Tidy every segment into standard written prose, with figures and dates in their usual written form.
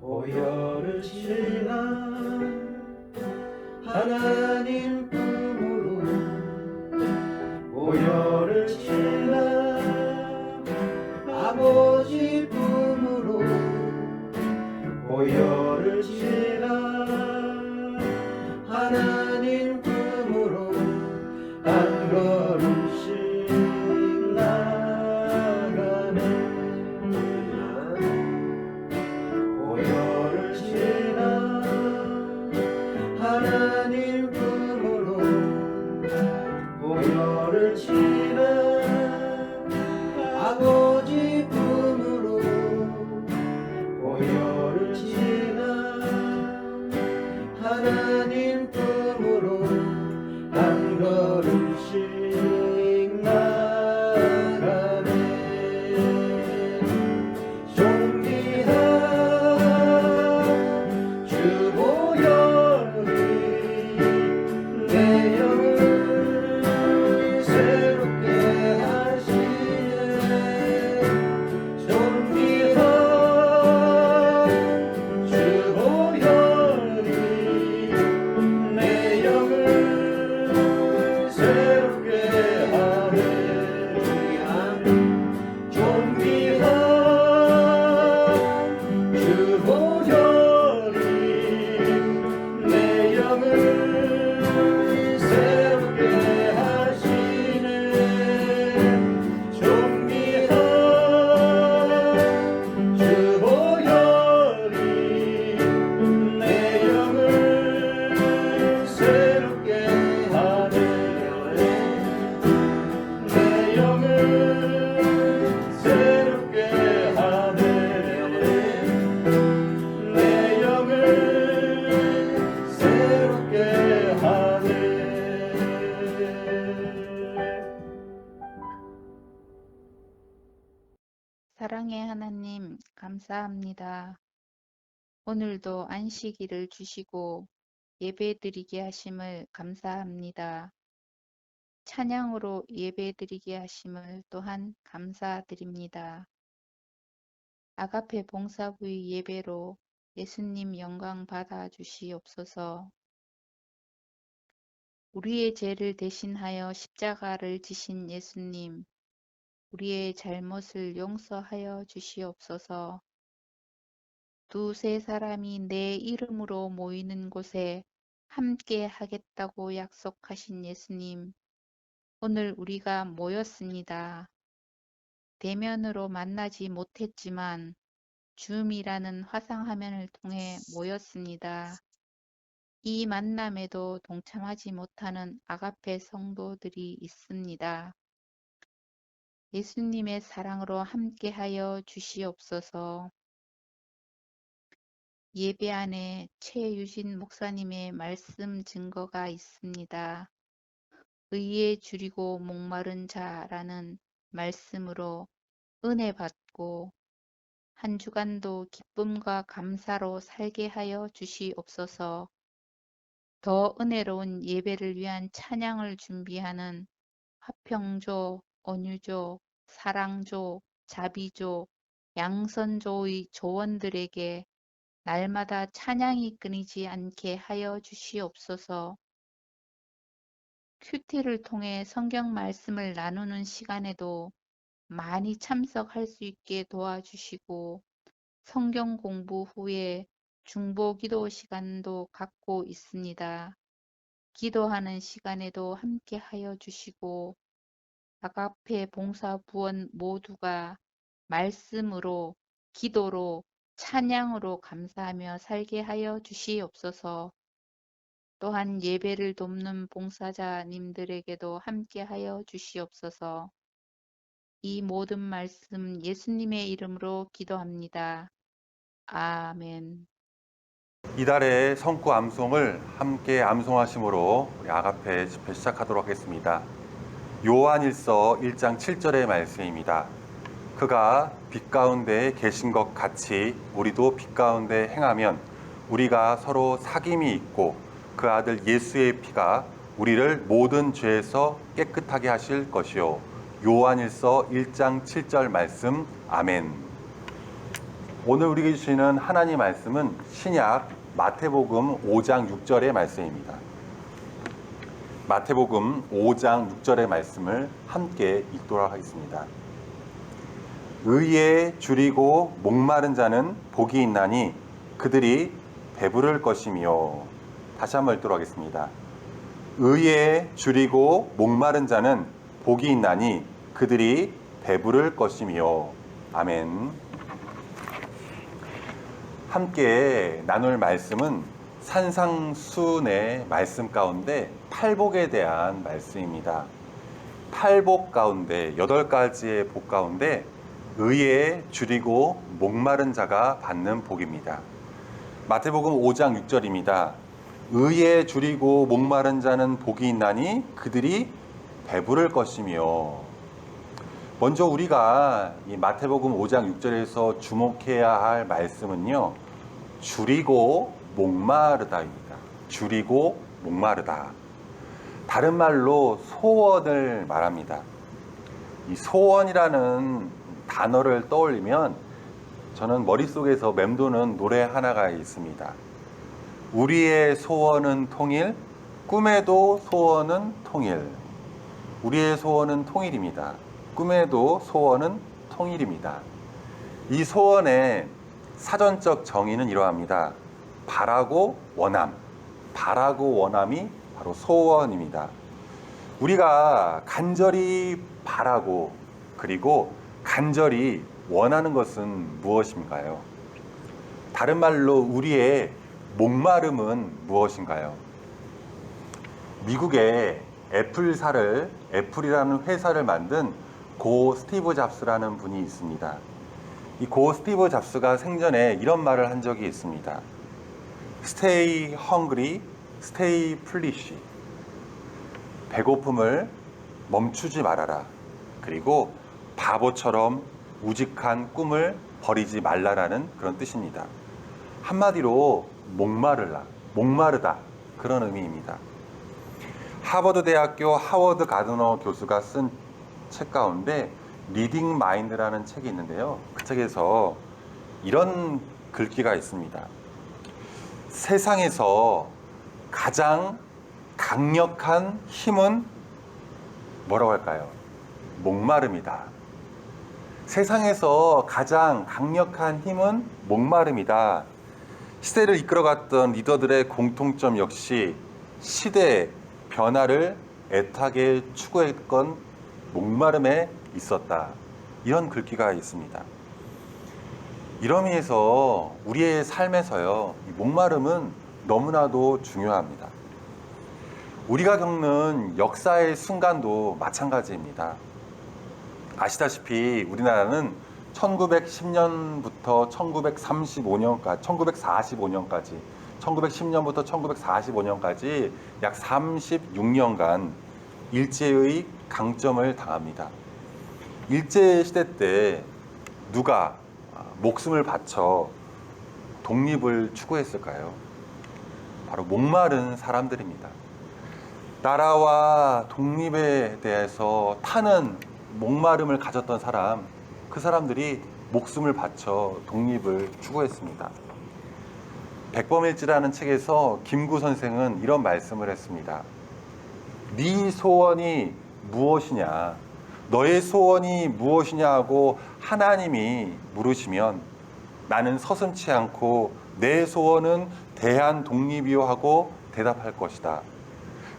보혈을 지나 하나님 품으로 보혈을 지나 아버지 품으로 보혈을 지나 하나님 품으로 한 걸음씩 나가네. 보혈을 지나 하나님 품으로 보혈을 지나 아버지 품으로 보혈을 지나 하나님 품으로 한 걸음씩 나가네. 존귀한 주 보혈이 내 영을 새롭게 하시네. 존귀한 주 보혈이 내 영을 새롭게 하네. 존귀한 주 보혈이 내 영을 새롭게 하시네. 존귀한 주 보혈이 내 영을 새롭게 하네. 내 영을 새롭게 하네. 내 영을 새롭게 하네. 사랑의 하나님, 감사합니다. 오늘도 안식일을 주시고 예배드리게 하심을 감사합니다. 찬양으로 예배드리게 하심을 또한 감사드립니다. 아가페 봉사부의 예배로 예수님 영광 받아 주시옵소서. 우리의 죄를 대신하여 십자가를 지신 예수님, 우리의 잘못을 용서하여 주시옵소서. 두세 사람이 내 이름으로 모이는 곳에 함께 하겠다고 약속하신 예수님, 오늘 우리가 모였습니다. 대면으로 만나지 못했지만 줌이라는 화상화면을 통해 모였습니다. 이 만남에도 동참하지 못하는 아가페 성도들이 있습니다. 예수님의 사랑으로 함께하여 주시옵소서. 예배 안에 최유진 목사님의 말씀 증거가 있습니다. 의에 줄이고 목마른 자라는 말씀으로 은혜 받고 한 주간도 기쁨과 감사로 살게 하여 주시옵소서. 더 은혜로운 예배를 위한 찬양을 준비하는 화평조, 언유조, 사랑조, 자비조, 양선조의 조원들에게 날마다 찬양이 끊이지 않게 하여 주시옵소서. 큐티를 통해 성경 말씀을 나누는 시간에도 많이 참석할 수 있게 도와주시고 성경 공부 후에 중보 기도 시간도 갖고 있습니다. 기도하는 시간에도 함께 하여 주시고 아가페 봉사부원 모두가 말씀으로 기도로 찬양으로 감사하며 살게 하여 주시옵소서. 또한 예배를 돕는 봉사자님들에게도 함께 하여 주시옵소서. 이 모든 말씀 예수님의 이름으로 기도합니다. 아멘. 이달의 성구 암송을 함께 암송하심으로 우리 아가페 집회 시작하도록 하겠습니다. 요한일서 1장 7절의 말씀입니다. 그가 빛 가운데 계신 것 같이 우리도 빛 가운데 행하면 우리가 서로 사귐이 있고 그 아들 예수의 피가 우리를 모든 죄에서 깨끗하게 하실 것이요. 요한일서 1장 7절 말씀. 아멘. 오늘 우리에게 주시는 하나님 말씀은 신약 마태복음 5장 6절의 말씀입니다. 마태복음 5장 6절의 말씀을 함께 읽도록 하겠습니다. 의에 줄이고 목마른 자는 복이 있나니 그들이 배부를 것이며. 다시 한번 읽도록 하겠습니다. 의에 줄이고 목마른 자는 복이 있나니 그들이 배부를 것이며. 아멘. 함께 나눌 말씀은 산상수훈의 말씀 가운데 팔복에 대한 말씀입니다. 팔복 가운데 8가지의 복 가운데 의에 줄이고 목마른 자가 받는 복입니다. 마태복음 5장 6절입니다. 의에 줄이고 목마른 자는 복이 있나니 그들이 배부를 것이며. 먼저 우리가 이 마태복음 5장 6절에서 주목해야 할 말씀은요, 줄이고 목마르다입니다. 줄이고 목마르다. 다른 말로 소원을 말합니다. 이 소원이라는 단어를 떠올리면 저는 머릿속에서 맴도는 노래 하나가 있습니다. 우리의 소원은 통일, 꿈에도 소원은 통일. 우리의 소원은 통일입니다. 꿈에도 소원은 통일입니다. 이 소원의 사전적 정의는 이러합니다. 바라고 원함. 바라고 원함이 바로 소원입니다. 우리가 간절히 바라고 그리고 간절히 원하는 것은 무엇인가요? 다른 말로 우리의 목마름은 무엇인가요? 미국의 애플이라는 회사를 만든 고 스티브 잡스라는 분이 있습니다. 이 고 스티브 잡스가 생전에 이런 말을 한 적이 있습니다. Stay hungry, stay foolish. 배고픔을 멈추지 말아라. 그리고 바보처럼 우직한 꿈을 버리지 말라라는 그런 뜻입니다. 한마디로 목마르다 그런 의미입니다. 하버드 대학교 하워드 가드너 교수가 쓴 책 가운데 리딩 마인드라는 책이 있는데요. 그 책에서 이런 글귀가 있습니다. 세상에서 가장 강력한 힘은 뭐라고 할까요? 목마름이다. 세상에서 가장 강력한 힘은 목마름이다. 시대를 이끌어갔던 리더들의 공통점 역시 시대의 변화를 애타게 추구했건 목마름에 있었다. 이런 글귀가 있습니다. 이런 의미에서 우리의 삶에서요, 이 목마름은 너무나도 중요합니다. 우리가 겪는 역사의 순간도 마찬가지입니다. 아시다시피 우리나라는 1910년부터 1945년까지 1910년부터 1945년까지 약 36년간 일제의 강점을 당합니다. 일제시대 때 누가 목숨을 바쳐 독립을 추구했을까요? 바로 목마른 사람들입니다. 나라와 독립에 대해서 타는 목마름을 가졌던 사람, 그 사람들이 목숨을 바쳐 독립을 추구했습니다. 백범일지라는 책에서 김구 선생은 이런 말씀을 했습니다. 네 소원이 무엇이냐? 너의 소원이 무엇이냐 하고 하나님이 물으시면 나는 서슴지 않고 내 소원은 대한 독립이요 하고 대답할 것이다.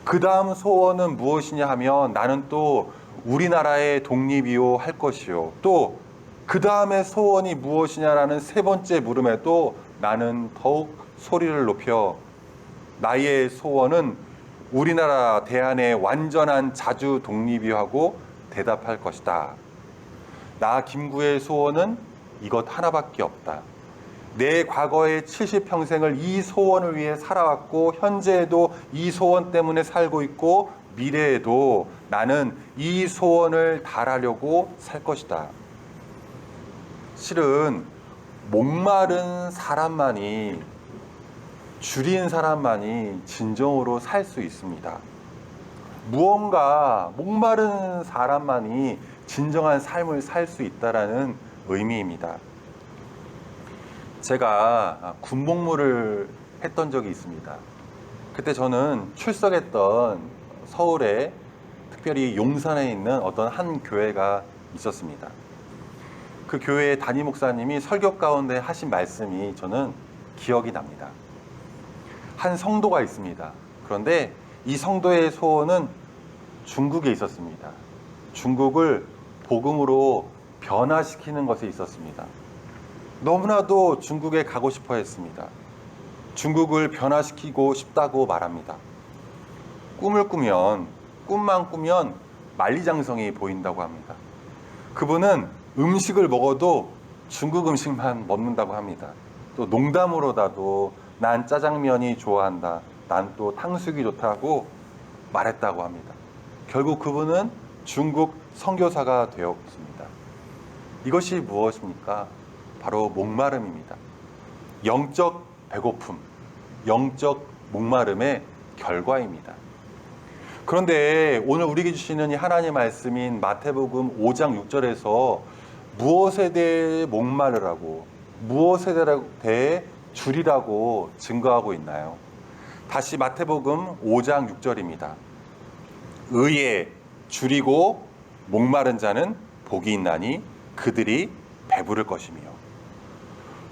그 다음 소원은 무엇이냐 하면 나는 또 우리나라의 독립이요 할 것이요. 또 그 다음에 소원이 무엇이냐라는 세 번째 물음에도 나는 더욱 소리를 높여 나의 소원은 우리나라 대한의 완전한 자주 독립이요 하고 대답할 것이다. 나 김구의 소원은 이것 하나밖에 없다. 내 과거의 70평생을 이 소원을 위해 살아왔고 현재에도 이 소원 때문에 살고 있고 미래에도 나는 이 소원을 달하려고 살 것이다. 실은 목마른 사람만이 줄인 사람만이 진정으로 살 수 있습니다. 무언가 목마른 사람만이 진정한 삶을 살 수 있다라는 의미입니다. 제가 군복무를 했던 적이 있습니다. 그때 저는 출석했던 서울에 특별히 용산에 있는 어떤 한 교회가 있었습니다. 그 교회의 담임 목사님이 설교 가운데 하신 말씀이 저는 기억이 납니다. 한 성도가 있습니다. 그런데 이 성도의 소원은 중국에 있었습니다. 중국을 복음으로 변화시키는 것에 있었습니다. 너무나도 중국에 가고 싶어 했습니다. 중국을 변화시키고 싶다고 말합니다. 꿈만 꾸면 만리장성이 보인다고 합니다. 그분은 음식을 먹어도 중국 음식만 먹는다고 합니다. 또 농담으로라도 난 짜장면이 좋아한다. 난 또 탕수육이 좋다고 말했다고 합니다. 결국 그분은 중국 선교사가 되었습니다. 이것이 무엇입니까? 바로 목마름입니다. 영적 배고픔, 영적 목마름의 결과입니다. 그런데 오늘 우리에게 주시는 이 하나님의 말씀인 마태복음 5장 6절에서 무엇에 대해 목마르라고, 무엇에 대해 줄이라고 증거하고 있나요? 다시 마태복음 5장 6절입니다. 의에 줄이고 목마른 자는 복이 있나니 그들이 배부를 것이며.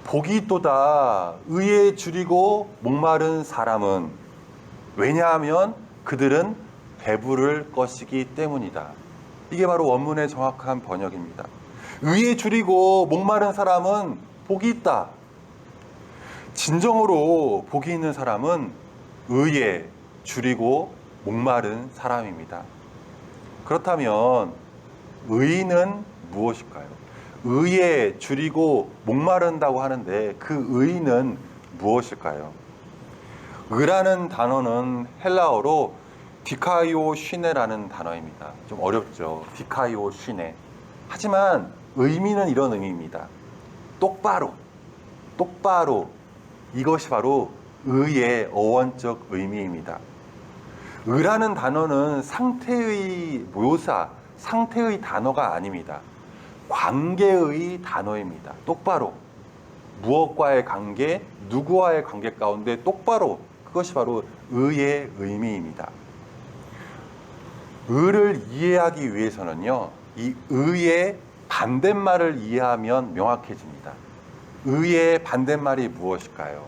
복이 있도다. 의에 줄이고 목마른 사람은, 왜냐하면 그들은 배부를 것이기 때문이다. 이게 바로 원문의 정확한 번역입니다. 의에 줄이고 목마른 사람은 복이 있다. 진정으로 복이 있는 사람은 의에 줄이고 목마른 사람입니다. 그렇다면 의는 무엇일까요? 의에 줄이고 목마른다고 하는데 그 의는 무엇일까요? 의라는 단어는 헬라어로 디카이오 쉬네라는 단어입니다. 좀 어렵죠. 디카이오 쉬네. 하지만 의미는 이런 의미입니다. 똑바로. 이것이 바로 의의 어원적 의미입니다. 의라는 단어는 상태의 묘사, 상태의 단어가 아닙니다. 관계의 단어입니다. 똑바로. 무엇과의 관계, 누구와의 관계 가운데 똑바로. 그것이 바로 의의 의미입니다. 의를 이해하기 위해서는요, 이 의의 반대말을 이해하면 명확해집니다. 의의 반대말이 무엇일까요?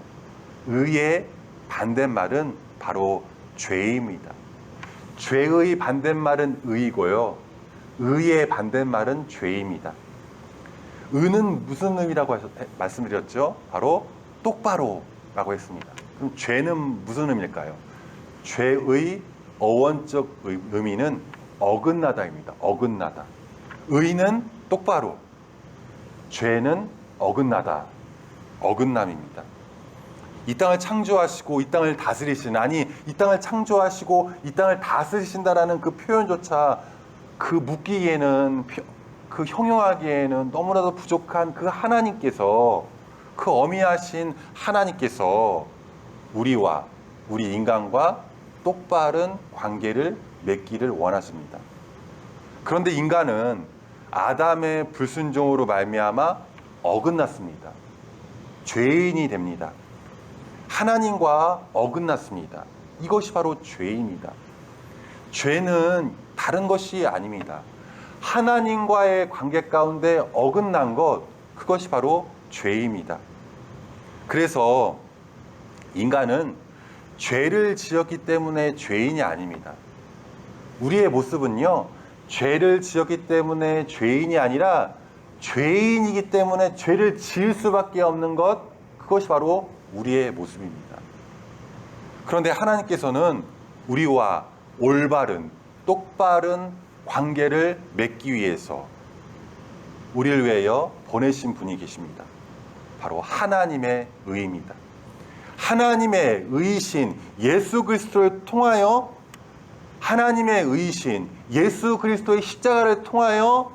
의의 반대말은 바로 죄입니다. 죄의 반대말은 의이고요. 의의 반대말은 죄입니다. 의는 무슨 의미라고 말씀드렸죠? 바로 똑바로라고 했습니다. 그럼 죄는 무슨 의미일까요? 죄의 어원적 의미는 어긋나다입니다. 어긋나다. 의는 똑바로, 죄는 어긋나다. 어긋남입니다. 이 땅을 창조하시고 이 땅을 다스리시는, 아니 이 땅을 창조하시고 이 땅을 다스리신다라는 그 표현조차 그 묻기에는, 그 형용하기에는 너무나도 부족한 그 하나님께서, 그 어미하신 하나님께서 우리와 우리 인간과 똑바른 관계를 맺기를 원하십니다. 그런데 인간은 아담의 불순종으로 말미암아 어긋났습니다. 죄인이 됩니다. 하나님과 어긋났습니다. 이것이 바로 죄입니다. 죄는 다른 것이 아닙니다. 하나님과의 관계 가운데 어긋난 것, 그것이 바로 죄입니다. 그래서 인간은 죄를 지었기 때문에 죄인이 아닙니다. 우리의 모습은요, 죄를 지었기 때문에 죄인이 아니라 죄인이기 때문에 죄를 지을 수밖에 없는 것, 그것이 바로 우리의 모습입니다. 그런데 하나님께서는 우리와 올바른, 똑바른 관계를 맺기 위해서 우리를 위하여 보내신 분이 계십니다. 바로 하나님의 의입니다. 하나님의 의이신 예수 그리스도를 통하여, 하나님의 의이신 예수 그리스도의 십자가를 통하여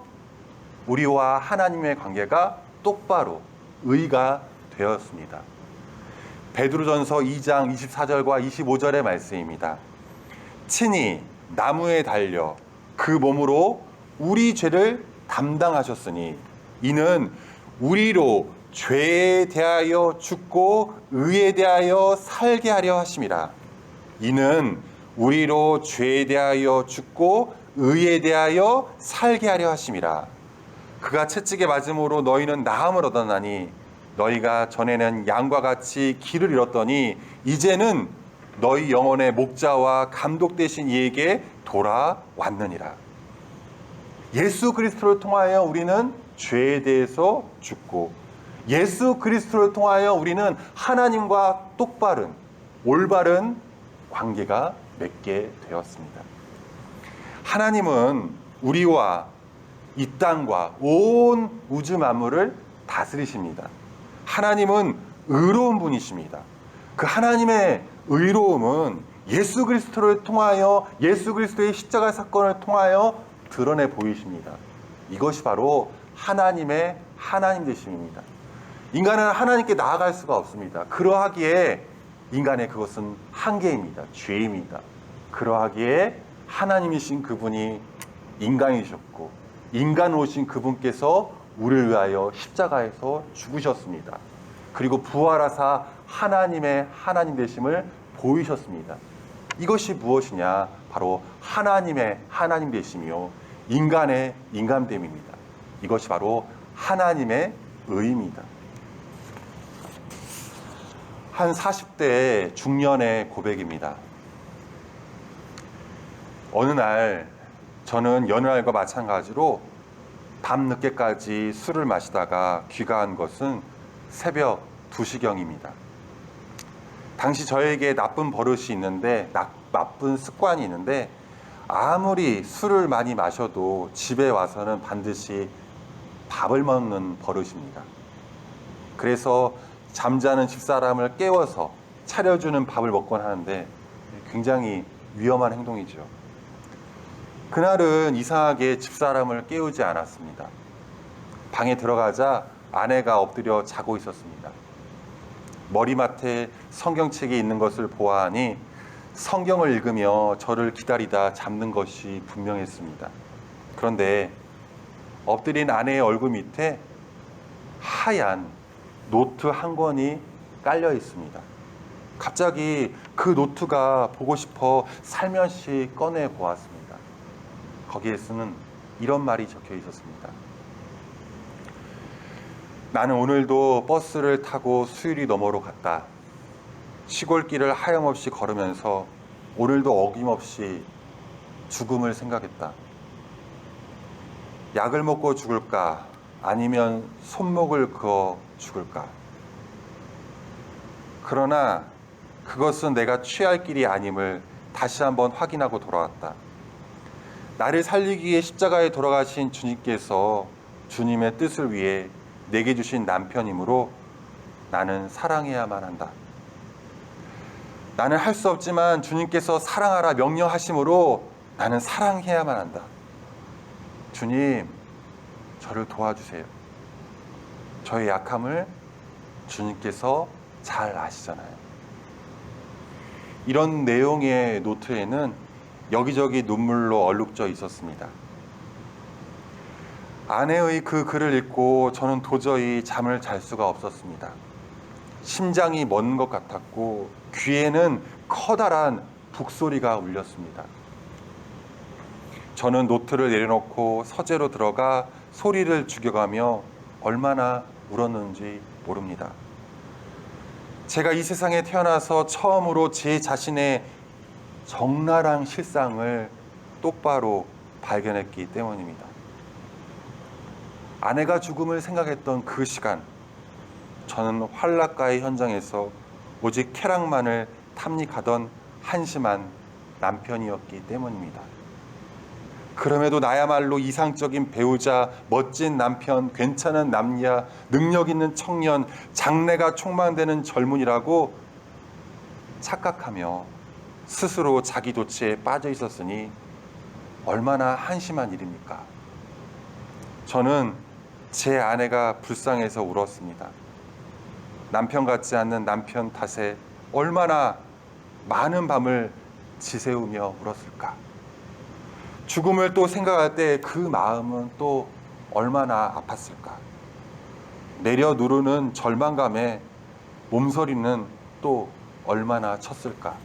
우리와 하나님의 관계가 똑바로 의가 되었습니다. 베드로전서 2장 24절과 25절의 말씀입니다. 친히 나무에 달려 그 몸으로 우리 죄를 담당하셨으니 이는 우리로 죄에 대하여 죽고 의에 대하여 살게 하려 하심이라. 이는 우리로 죄에 대하여 죽고 의에 대하여 살게 하려 하심이라. 그가 채찍에 맞음으로 너희는 나음을 얻었나니 너희가 전에는 양과 같이 길을 잃었더니 이제는 너희 영혼의 목자와 감독 되신 이에게 돌아왔느니라. 예수 그리스도를 통하여 우리는 죄에 대해서 죽고, 예수 그리스도를 통하여 우리는 하나님과 똑바른 올바른 관계가 맺게 되었습니다. 하나님은 우리와 이 땅과 온 우주 만물을 다스리십니다. 하나님은 의로운 분이십니다. 그 하나님의 의로움은 예수 그리스도를 통하여, 예수 그리스도의 십자가 사건을 통하여 드러내 보이십니다. 이것이 바로 하나님의 하나님 되심입니다. 인간은 하나님께 나아갈 수가 없습니다. 그러하기에 인간의 그것은 한계입니다. 죄입니다. 그러하기에 하나님이신 그분이 인간이셨고, 인간 오신 그분께서 우리를 위하여 십자가에서 죽으셨습니다. 그리고 부활하사 하나님의 하나님 되심을 보이셨습니다. 이것이 무엇이냐? 바로 하나님의 하나님 되심이요, 인간의 인간됨입니다. 이것이 바로 하나님의 의입니다. 한 40대 중년의 고백입니다. 어느 날 저는 여느 날과 마찬가지로 밤늦게까지 술을 마시다가 귀가한 것은 새벽 2시경입니다. 당시 저에게 나쁜 버릇이 있는데, 나쁜 습관이 있는데, 아무리 술을 많이 마셔도 집에 와서는 반드시 밥을 먹는 버릇입니다. 그래서 잠자는 집사람을 깨워서 차려주는 밥을 먹곤 하는데 굉장히 위험한 행동이죠. 그날은 이상하게 집사람을 깨우지 않았습니다. 방에 들어가자 아내가 엎드려 자고 있었습니다. 머리맡에 성경책이 있는 것을 보아하니 성경을 읽으며 저를 기다리다 잠든 것이 분명했습니다. 그런데 엎드린 아내의 얼굴 밑에 하얀 노트 한 권이 깔려 있습니다. 갑자기 그 노트가 보고 싶어 살며시 꺼내 보았습니다. 거기에서는 이런 말이 적혀 있었습니다. 나는 오늘도 버스를 타고 수유리 너머로 갔다. 시골길을 하염없이 걸으면서 오늘도 어김없이 죽음을 생각했다. 약을 먹고 죽을까? 아니면 손목을 그어 죽을까? 그러나 그것은 내가 취할 길이 아님을 다시 한번 확인하고 돌아왔다. 나를 살리기 위해 십자가에 돌아가신 주님께서 주님의 뜻을 위해 내게 주신 남편이므로 나는 사랑해야만 한다. 나는 할 수 없지만 주님께서 사랑하라 명령하심으로 나는 사랑해야만 한다. 주님, 저를 도와주세요. 저의 약함을 주님께서 잘 아시잖아요. 이런 내용의 노트에는 여기저기 눈물로 얼룩져 있었습니다. 아내의 그 글을 읽고 저는 도저히 잠을 잘 수가 없었습니다. 심장이 멎는 것 같았고 귀에는 커다란 북소리가 울렸습니다. 저는 노트를 내려놓고 서재로 들어가 소리를 죽여가며 얼마나 울었는지 모릅니다. 제가 이 세상에 태어나서 처음으로 제 자신의 적나라한 실상을 똑바로 발견했기 때문입니다. 아내가 죽음을 생각했던 그 시간, 저는 환락가의 현장에서 오직 쾌락만을 탐닉하던 한심한 남편이었기 때문입니다. 그럼에도 나야말로 이상적인 배우자, 멋진 남편, 괜찮은 남녀, 능력 있는 청년, 장래가 촉망되는 젊은이라고 착각하며 스스로 자기 도취에 빠져 있었으니 얼마나 한심한 일입니까? 저는 제 아내가 불쌍해서 울었습니다. 남편 같지 않는 남편 탓에 얼마나 많은 밤을 지새우며 울었을까? 죽음을 또 생각할 때 그 마음은 또 얼마나 아팠을까? 내려 누르는 절망감에 몸서리는 또 얼마나 쳤을까?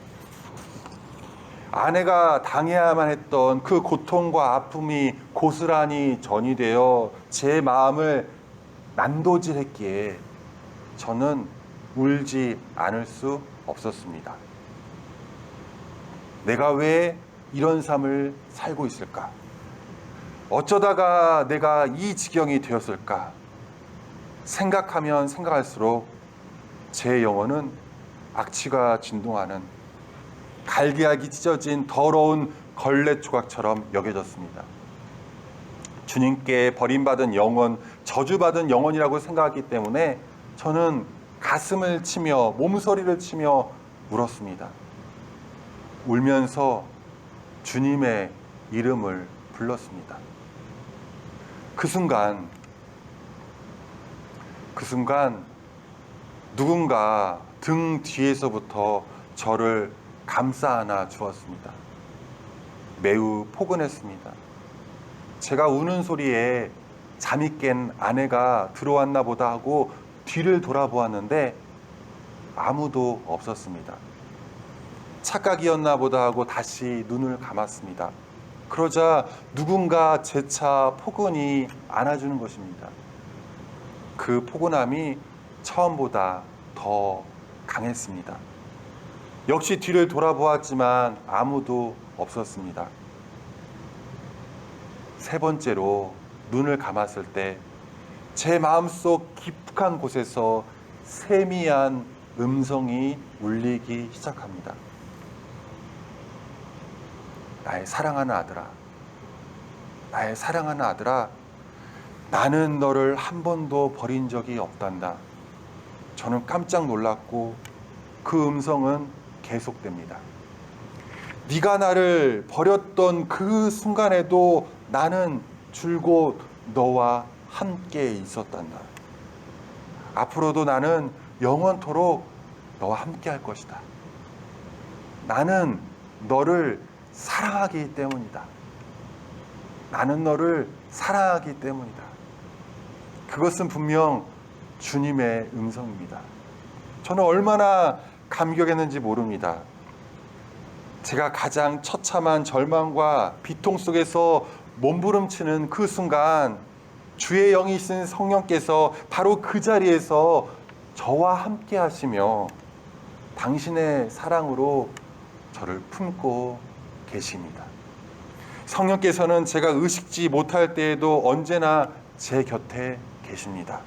아내가 당해야만 했던 그 고통과 아픔이 고스란히 전이되어 제 마음을 난도질했기에 저는 울지 않을 수 없었습니다. 내가 왜 이런 삶을 살고 있을까? 어쩌다가 내가 이 지경이 되었을까? 생각하면 생각할수록 제 영혼은 악취가 진동하는 갈기갈기 찢어진 더러운 걸레 조각처럼 여겨졌습니다. 주님께 버림받은 영혼, 저주받은 영혼이라고 생각했기 때문에 저는 가슴을 치며 몸서리를 치며 울었습니다. 울면서 주님의 이름을 불렀습니다. 그 순간 누군가 등 뒤에서부터 저를 감싸 안아 주었습니다. 매우 포근했습니다. 제가 우는 소리에 잠이 깬 아내가 들어왔나 보다 하고 뒤를 돌아보았는데 아무도 없었습니다. 착각이었나 보다 하고 다시 눈을 감았습니다. 그러자 누군가 재차 포근히 안아주는 것입니다. 그 포근함이 처음보다 더 강했습니다. 역시 뒤를 돌아보았지만 아무도 없었습니다. 세 번째로 눈을 감았을 때 제 마음속 깊숙한 곳에서 세미한 음성이 울리기 시작합니다. 나의 사랑하는 아들아, 나의 사랑하는 아들아, 나는 너를 한 번도 버린 적이 없단다. 저는 깜짝 놀랐고 그 음성은 계속됩니다. 네가 나를 버렸던 그 순간에도 나는 줄곧 너와 함께 있었단다. 앞으로도 나는 영원토록 너와 함께 할 것이다. 나는 너를 사랑하기 때문이다. 나는 너를 사랑하기 때문이다. 그것은 분명 주님의 음성입니다. 저는 얼마나 감격했는지 모릅니다. 제가 가장 처참한 절망과 비통 속에서 몸부림치는 그 순간 주의 영이신 성령께서 바로 그 자리에서 저와 함께 하시며 당신의 사랑으로 저를 품고 계십니다. 성령께서는 제가 의식지 못할 때에도 언제나 제 곁에 계십니다.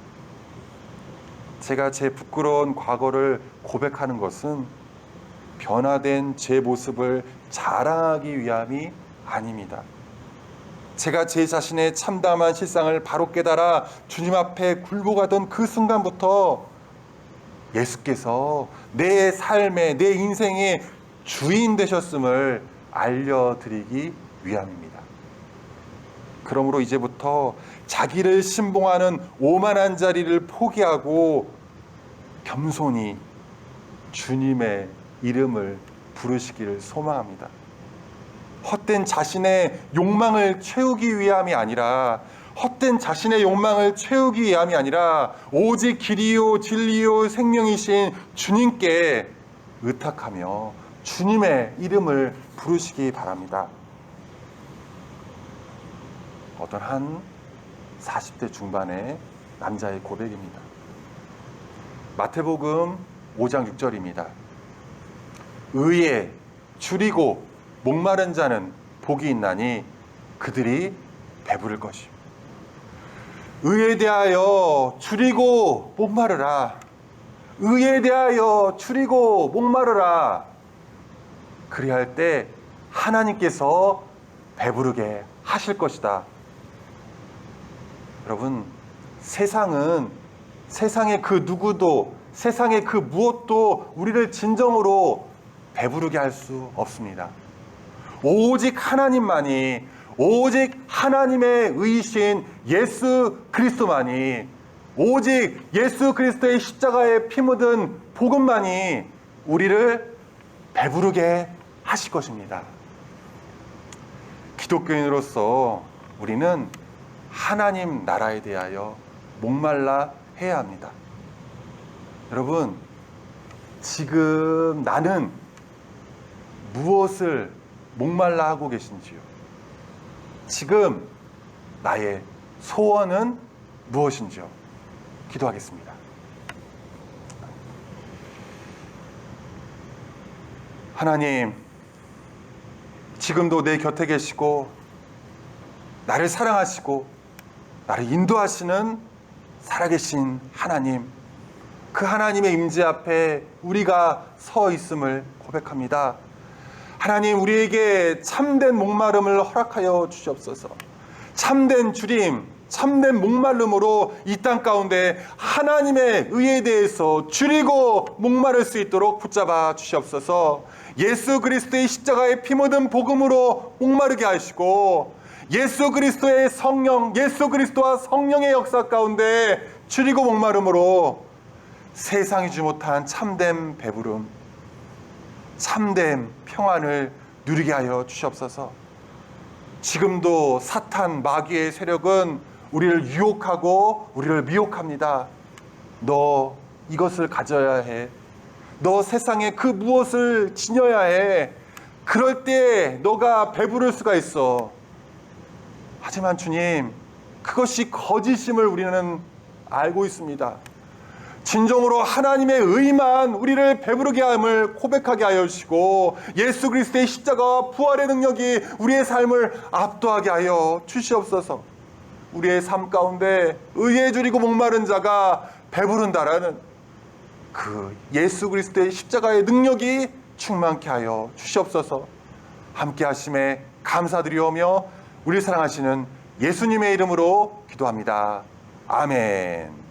제가 제 부끄러운 과거를 고백하는 것은 변화된 제 모습을 자랑하기 위함이 아닙니다. 제가 제 자신의 참담한 실상을 바로 깨달아 주님 앞에 굴복하던 그 순간부터 예수께서 내 삶의, 내 인생의 주인 되셨음을 알려드리기 위함입니다. 그러므로 이제부터 자기를 신봉하는 오만한 자리를 포기하고 겸손히 주님의 이름을 부르시기를 소망합니다. 헛된 자신의 욕망을 채우기 위함이 아니라 오직 길이요 진리요 생명이신 주님께 의탁하며 주님의 이름을 부르시기 바랍니다. 어떤 한 40대 중반의 남자의 고백입니다. 마태복음 5장 6절입니다. 의에 줄이고 목마른 자는 복이 있나니 그들이 배부를 것이요. 의에 대하여 줄이고 목마르라. 의에 대하여 줄이고 목마르라. 그리할 때 하나님께서 배부르게 하실 것이다. 여러분, 세상의 그 누구도, 세상의 그 무엇도 우리를 진정으로 배부르게 할 수 없습니다. 오직 하나님만이, 오직 하나님의 의이신 예수 그리스도만이, 오직 예수 그리스도의 십자가에 피 묻은 복음만이 우리를 배부르게 하실 것입니다. 기독교인으로서 우리는 하나님 나라에 대하여 목말라 해야 합니다. 여러분, 지금 나는 무엇을 목말라 하고 계신지요? 지금 나의 소원은 무엇인지요? 기도하겠습니다. 하나님, 지금도 내 곁에 계시고 나를 사랑하시고 나를 인도하시는 살아계신 하나님, 그 하나님의 임재 앞에 우리가 서 있음을 고백합니다. 하나님, 우리에게 참된 목마름을 허락하여 주시옵소서. 참된 주림, 참된 목마름으로 이 땅 가운데 하나님의 의에 대해서 줄이고 목마를 수 있도록 붙잡아 주시옵소서. 예수 그리스도의 십자가에 피 묻은 복음으로 목마르게 하시고 예수 그리스도의 성령, 예수 그리스도와 성령의 역사 가운데 줄이고 목마름으로 세상이 주지 못한 참된 배부름, 참된 평안을 누리게 하여 주시옵소서. 지금도 사탄 마귀의 세력은 우리를 유혹하고 우리를 미혹합니다. 너 이것을 가져야 해. 너 세상에 그 무엇을 지녀야 해. 그럴 때 너가 배부를 수가 있어. 하지만 주님, 그것이 거짓임을 우리는 알고 있습니다. 진정으로 하나님의 의만 우리를 배부르게 함을 고백하게 하여 주시고 예수 그리스도의 십자가와 부활의 능력이 우리의 삶을 압도하게 하여 주시옵소서. 우리의 삶 가운데 의에 줄이고 목마른 자가 배부른다라는 그 예수 그리스도의 십자가의 능력이 충만케 하여 주시옵소서. 함께 하심에 감사드리오며 우리 사랑하시는 예수님의 이름으로 기도합니다. 아멘.